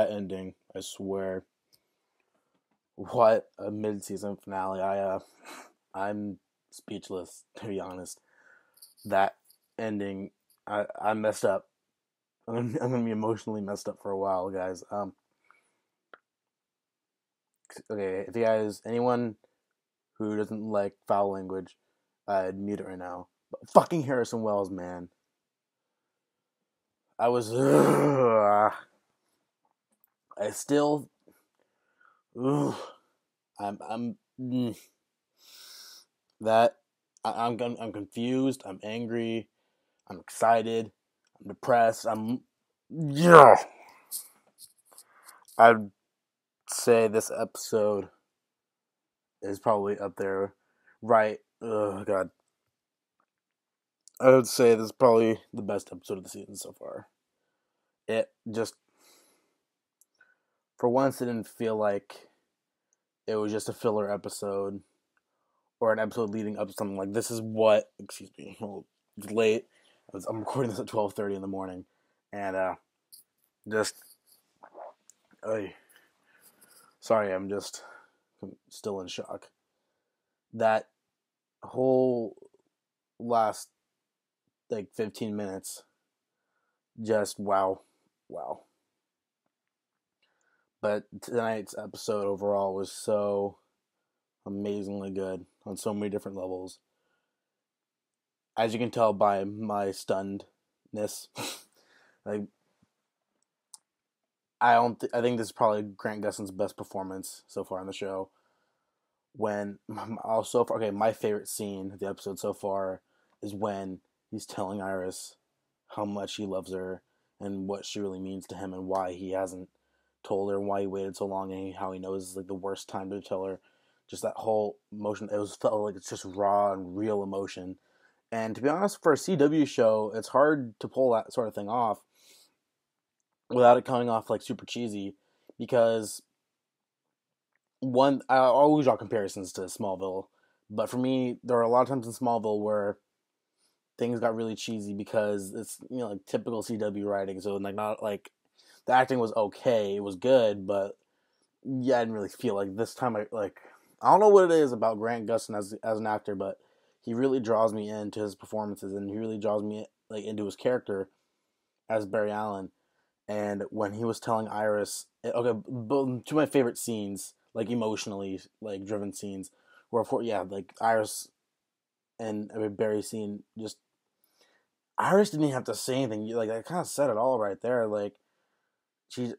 that ending, I swear. What a mid-season finale. I'm speechless, to be honest. That ending, I messed up. I'm gonna be emotionally messed up for a while, guys. Okay, if you guys, anyone who doesn't like foul language, I'd mute it right now. But fucking Harrison Wells, man. I was, I still, ugh, I'm, that, I'm confused, I'm angry, I'm excited, I'm depressed, yeah. I'd say this episode is probably up there, right? Oh God, I would say this is probably the best episode of the season so far. It just, for once, it didn't feel like it was just a filler episode or an episode leading up to something. Like, this is what, excuse me, well, it's late. I'm recording this at 12:30 in the morning, and just, I, sorry, I'm just still in shock. That whole last like 15 minutes, just wow. But tonight's episode overall was so amazingly good on so many different levels. As you can tell by my stunnedness, like I think this is probably Grant Gustin's best performance so far on the show. When also okay, my favorite scene of the episode so far is when he's telling Iris how much he loves her and what she really means to him and why he hasn't told her and why he waited so long and how he knows it's like the worst time to tell her. Just that whole emotion, felt like it's just raw and real emotion. And to be honest, for a CW show, it's hard to pull that sort of thing off without it coming off like super cheesy, because one, I always draw comparisons to Smallville, but for me, there are a lot of times in Smallville where things got really cheesy because it's, you know, like typical CW writing. So like, not like the acting was okay, it was good, but yeah, I didn't really feel like this time. I don't know what it is about Grant Gustin as an actor, but he really draws me into his performances, and he really draws me like into his character as Barry Allen. And when he was telling Iris, okay, two of my favorite scenes, like emotionally like driven scenes, were like Iris and Barry scene. Just Iris didn't even have to say anything. Like, I kind of said it all right there. Like, she,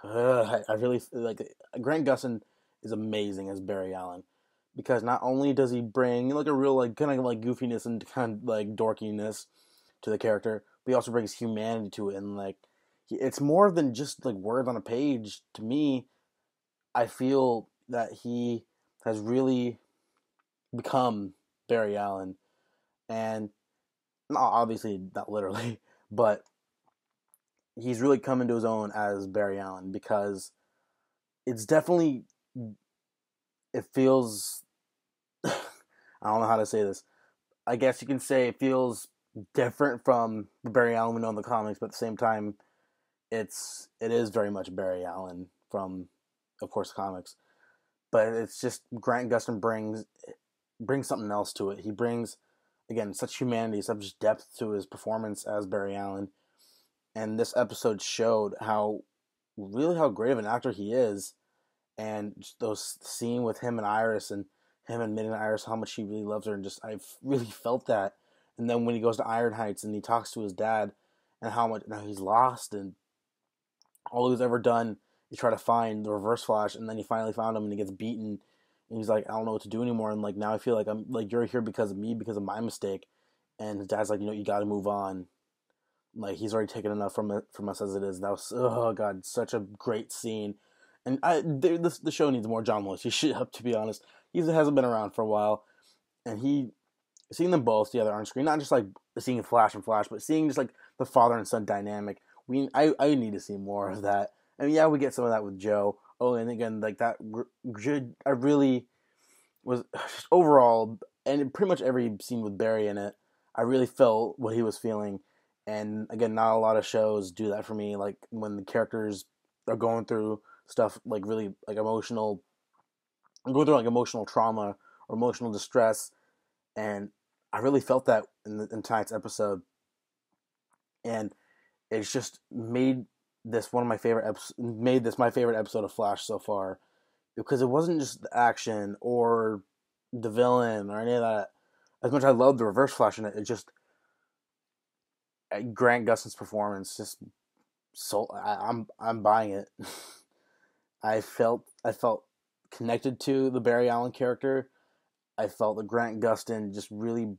I really like Grant Gustin is amazing as Barry Allen, because not only does he bring like a real like kind of like goofiness and kind of like dorkiness to the character, but he also brings humanity to it, and like it's more than just like words on a page. To me, I feel that he has really become Barry Allen, and obviously not literally, but he's really come into his own as Barry Allen, because it's definitely, it feels, I don't know how to say this. I guess you can say it feels different from the Barry Allen we know in the comics, but at the same time, it is very much Barry Allen from, of course, comics. But it's just Grant Gustin brings something else to it. He brings, again, such humanity, such depth to his performance as Barry Allen. And this episode showed how great of an actor he is. And just those scene with him and Iris, and him admitting to Iris how much he really loves her, and just I've really felt that. And then when he goes to Iron Heights and he talks to his dad, and how much now he's lost, and all he's ever done is try to find the Reverse Flash, and then he finally found him, and he gets beaten, and he's like, I don't know what to do anymore, and like now I feel like I'm like, you're here because of me, because of my mistake. And his dad's like, you know, you got to move on. Like, he's already taken enough from us as it is. That was, oh god, such a great scene. And the show needs more John Lewis. He should, to be honest. He hasn't been around for a while, and seeing them both together on screen, not just like seeing Flash and Flash, but seeing just like the father and son dynamic. I need to see more of that. And yeah, we get some of that with Joe. Oh, and again, like that, I really was just overall, and pretty much every scene with Barry in it, I really felt what he was feeling. And again, not a lot of shows do that for me. Like when the characters are going through stuff like really like emotional, going through like emotional trauma or emotional distress, and I really felt that in tonight's episode, and it's just made this one of my favorite made this my favorite episode of Flash so far, because it wasn't just the action or the villain or any of that. As much as I love the Reverse Flash in it, it just Grant Gustin's performance just so I'm buying it. I felt connected to the Barry Allen character. I felt that Grant Gustin just really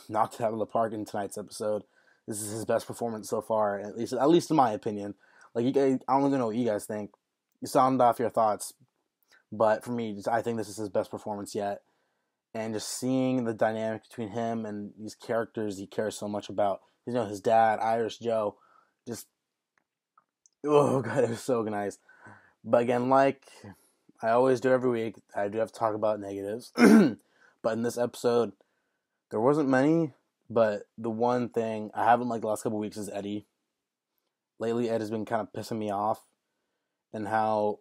knocked it out of the park in tonight's episode. This is his best performance so far, at least in my opinion. Like, you guys, I don't even know what you guys think. You sound off your thoughts, but for me, I think this is his best performance yet. And just seeing the dynamic between him and these characters he cares so much about, his dad, Iris Joe, just, oh god, it was so nice. But again, like I always do every week, I do have to talk about negatives. But in this episode, there wasn't many, but the one thing I haven't liked the last couple of weeks is Eddie. Lately, Ed has been kind of pissing me off, and how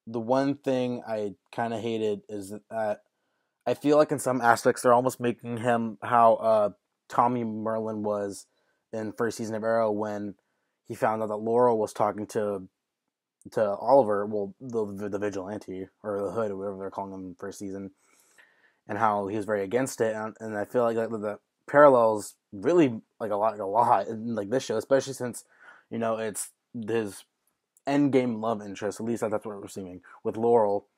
the one thing I kind of hated is that I feel like in some aspects they're almost making him how Tommy Merlin was in first season of Arrow, when he found out that Laurel was talking to Oliver, well, the vigilante, or the Hood, or whatever they're calling him in first season, and how he was very against it. And I feel like the parallels really like a lot in like this show, especially since it's his end game love interest. At least that's what we're seeing with Laurel,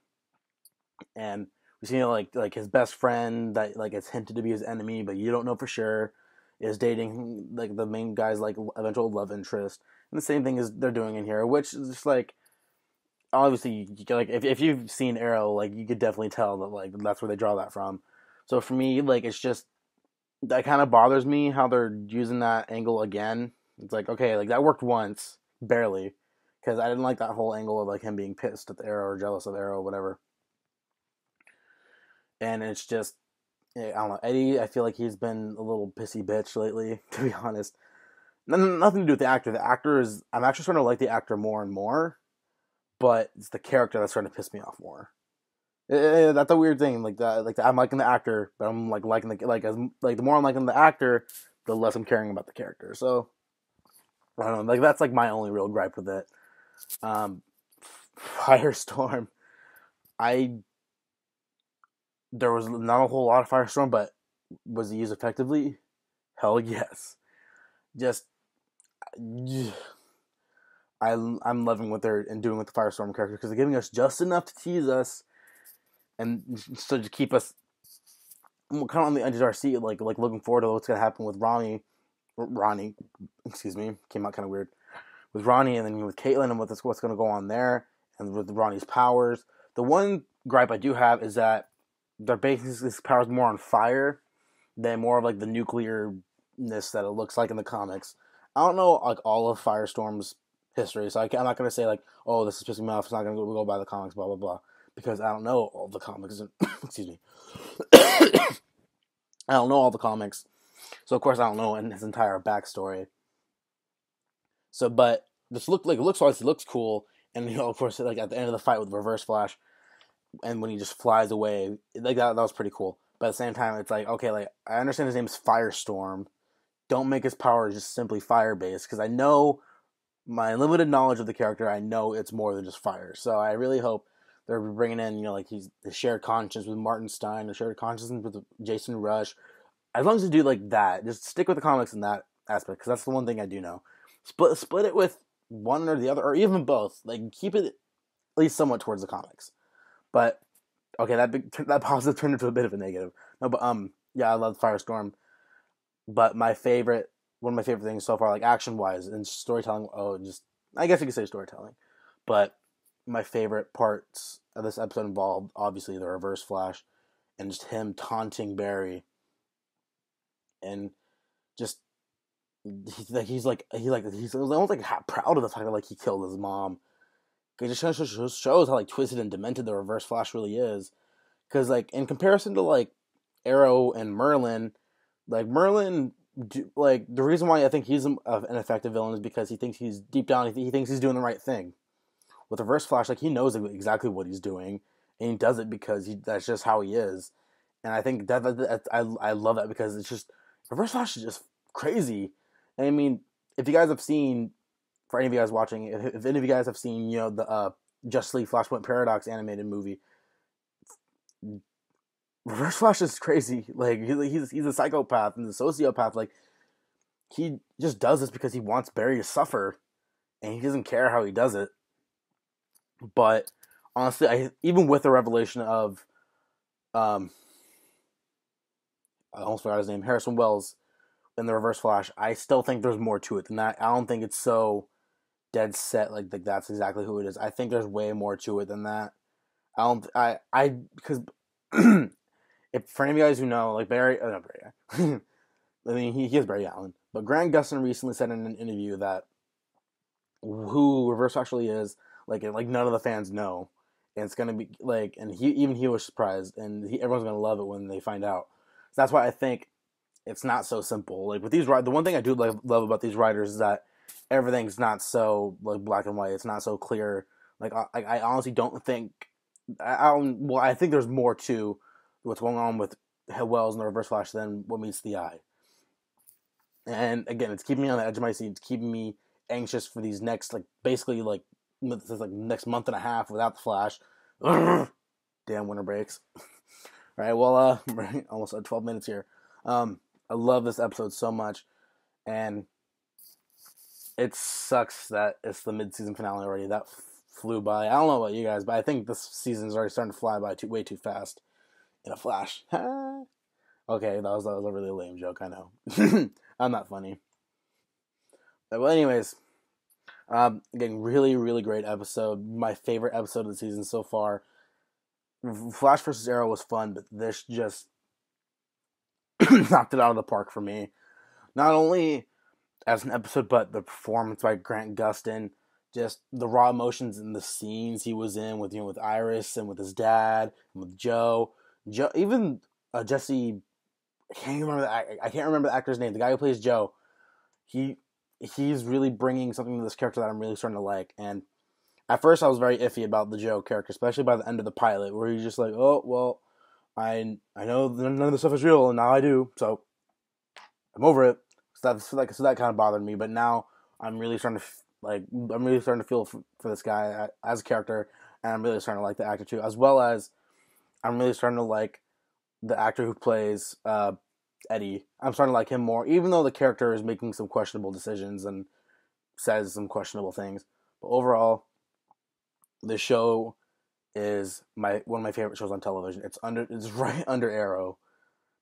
and we see like his best friend that like it's hinted to be his enemy, but you don't know for sure, is dating like the main guy's like eventual love interest. And the same thing is they're doing in here, which is just like, obviously, like if you've seen Arrow, like you could definitely tell that like that's where they draw that from. So for me, like it's just that kind of bothers me how they're using that angle again. It's like, okay, like that worked once, barely, because I didn't like that whole angle of like him being pissed at the Arrow or jealous of Arrow or whatever. And it's just, I don't know, Eddie, I feel like he's been a little pissy bitch lately, to be honest. Nothing to do with the actor. The actor is, I'm actually starting to like the actor more and more, but it's the character that's starting to piss me off more. That's a weird thing. Like that, I'm liking the actor, but I'm like liking the more I'm liking the actor, the less I'm caring about the character. So I don't know. Like that's like my only real gripe with it. Firestorm, there was not a whole lot of Firestorm, but was he used effectively? Hell yes. Just, I'm loving what they're doing with the Firestorm character, because they're giving us just enough to tease us, and so to keep us kind of on the edge of our seat, like looking forward to what's gonna happen with Ronnie, excuse me, came out kind of weird, with Ronnie, and then with Caitlin, and what's gonna go on there, and with Ronnie's powers. The one gripe I do have is that they're basing his powers more on fire than more of like the nuclearness that it looks like in the comics. I don't know like all of Firestorm's history, so I'm not going to say like, oh, this is pissing me off, it's not going to go by the comics, blah blah blah, because I don't know all the comics. Excuse me. I don't know all the comics, so of course I don't know in his entire backstory. So, but this looks cool, and of course, like at the end of the fight with Reverse Flash, and when he just flies away, like that was pretty cool. But at the same time, it's like, okay, like I understand his name's Firestorm. Don't make his power just simply fire based, because I know my limited knowledge of the character, I know it's more than just fire. So I really hope they're bringing in, like he's the shared conscience with Martin Stein, the shared consciousness with Jason Rush. As long as you do like that, just stick with the comics in that aspect, because that's the one thing I do know. Split it with one or the other, or even both. Like keep it at least somewhat towards the comics. But okay, that positive turned into a bit of a negative. No, but yeah, I love Firestorm. But one of my favorite things so far, like action wise and storytelling. I guess you could say storytelling. But my favorite parts of this episode involved obviously the Reverse Flash, and just him taunting Barry, and just he's almost like proud of the fact that like he killed his mom. It just shows how like twisted and demented the Reverse Flash really is. Because like in comparison to like Arrow and Merlin, like Merlin like the reason why I think he's an effective villain is because he thinks he's deep down he thinks he's doing the right thing. With Reverse Flash, like he knows exactly what he's doing, and he does it because that's just how he is. And I think I love that because it's just Reverse Flash is just crazy. And I mean, if you guys have seen, for any of you guys watching, if any of you guys have seen, the Justice League Flashpoint Paradox animated movie, Reverse Flash is crazy. Like he's a psychopath and a sociopath. Like he just does this because he wants Barry to suffer, and he doesn't care how he does it. But honestly, even with the revelation of, I almost forgot his name, Harrison Wells in the Reverse Flash, I still think there's more to it than that. I don't think it's so dead set like that's exactly who it is. I think there's way more to it than that. Because if for any of you guys who know, like Barry, not Barry, I mean he is Barry Allen, but Grant Gustin recently said in an interview that who Reverse actually is, like none of the fans know, and it's gonna be like, and he was surprised, and everyone's gonna love it when they find out. So that's why I think it's not so simple. Like with these, the one thing I do love about these writers is that everything's not so like black and white. It's not so clear. Like I honestly don't think I think there's more to what's going on with Wells and the Reverse Flash than what meets the eye. And again, it's keeping me on the edge of my seat. It's keeping me anxious for these next basically next month and a half without the Flash. Damn winter breaks. All right, well, almost at 12 minutes here. I love this episode so much, and it sucks that it's the mid-season finale already. That flew by. I don't know about you guys, but I think this season is already starting to fly by way too fast in a flash. Okay, that was a really lame joke, I know. I'm not funny. Well, anyways, again, really, really great episode. My favorite episode of the season so far. Flash vs. Arrow was fun, but this just knocked it out of the park for me. Not only as an episode, but the performance by Grant Gustin, just the raw emotions in the scenes he was in with with Iris and with his dad and with Joe, even Jesse. I can't remember the actor's name. The guy who plays Joe. He's really bringing something to this character that I'm really starting to like. And at first, I was very iffy about the Joe character, especially by the end of the pilot, where he's just like, "Oh well, I know none of this stuff is real, and now I do, so I'm over it." So that kind of bothered me. But now I'm really starting to feel for this guy as a character, and I'm really starting to like the actor too, as well as I'm really starting to like the actor who plays Eddie. I'm starting to like him more, even though the character is making some questionable decisions and says some questionable things. But overall, the show is one of my favorite shows on television. It's right under Arrow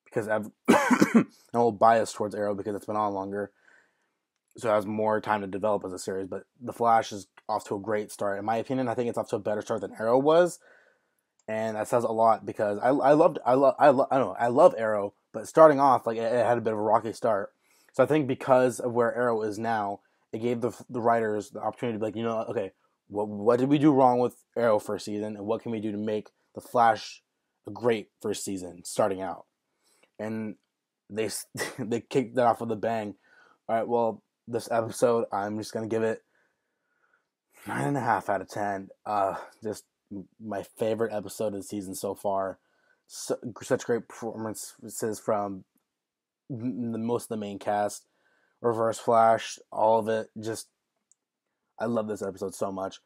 because I'm a little biased towards Arrow because it's been on longer, so it has more time to develop as a series. But The Flash is off to a great start, in my opinion. I think it's off to a better start than Arrow was, and that says a lot because I love Arrow, but starting off it had a bit of a rocky start. So I think because of where Arrow is now, it gave the writers the opportunity to be like, okay, what did we do wrong with Arrow first season, and what can we do to make The Flash a great first season starting out? And they kicked that off with a bang. All right, well, this episode, I'm just going to give it 9.5 out of 10. Just my favorite episode of the season so far. Such great performances from most of the main cast. Reverse Flash, all of it. Just, I love this episode so much.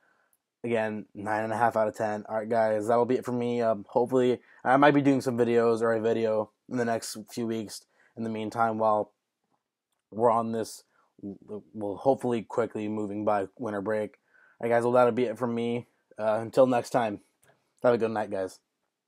Again, 9.5 out of 10. All right, guys, that'll be it for me. Hopefully, I might be doing some videos or a video in the next few weeks. In the meantime, while we're on this, we'll hopefully quickly moving by winter break. All right, guys, well, that'll be it from me. Until next time, have a good night, guys.